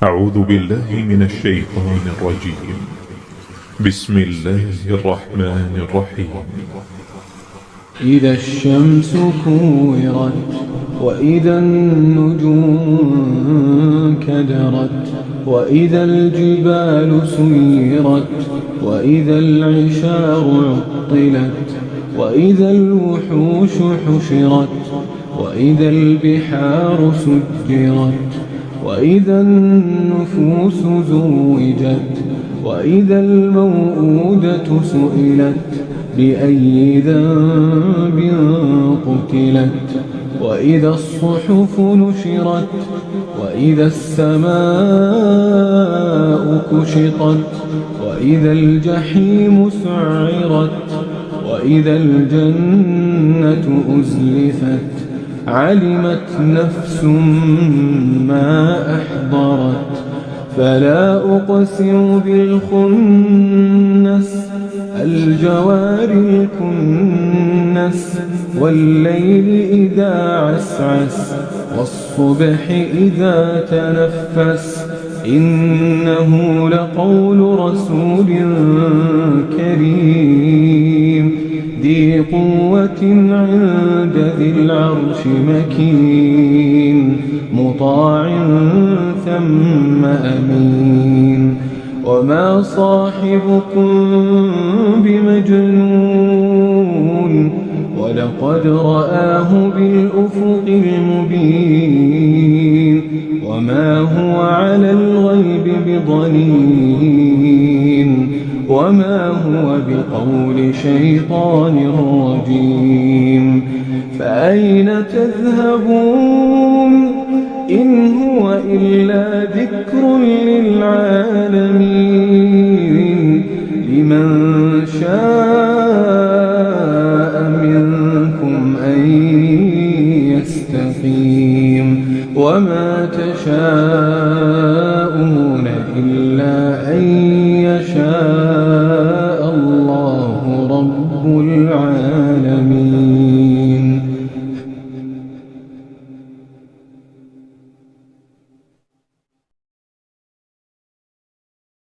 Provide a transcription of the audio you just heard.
أعوذ بالله من الشيطان الرجيم. بسم الله الرحمن الرحيم. إذا الشمس كورت وإذا النجوم كدرت وإذا الجبال سيرت وإذا العشار عطلت وإذا الوحوش حشرت وإذا البحار سجرت وإذا النفوس زوجت وإذا الموءودة سئلت بأي ذنب قتلت وإذا الصحف نشرت وإذا السماء كشطت وإذا الجحيم سعرت وإذا الجنة أزلفت علمت نفس ما أحضرت فلا أقسم بالخنس الجوار الكنس والليل إذا عسعس والصبح إذا تنفس إنه لقول رسول كريم ذي قوة عند ذي العرش مكين مطاع ثم أمين وما صاحبكم بمجنون ولقد رآه بالأفق المبين وما هو على الغيب بضنين وما هو بقول شيطان رجيم فأين تذهبون إن هو إلا ذكر للعالمين لمن شاء منكم أن يستقيم وما تشاءون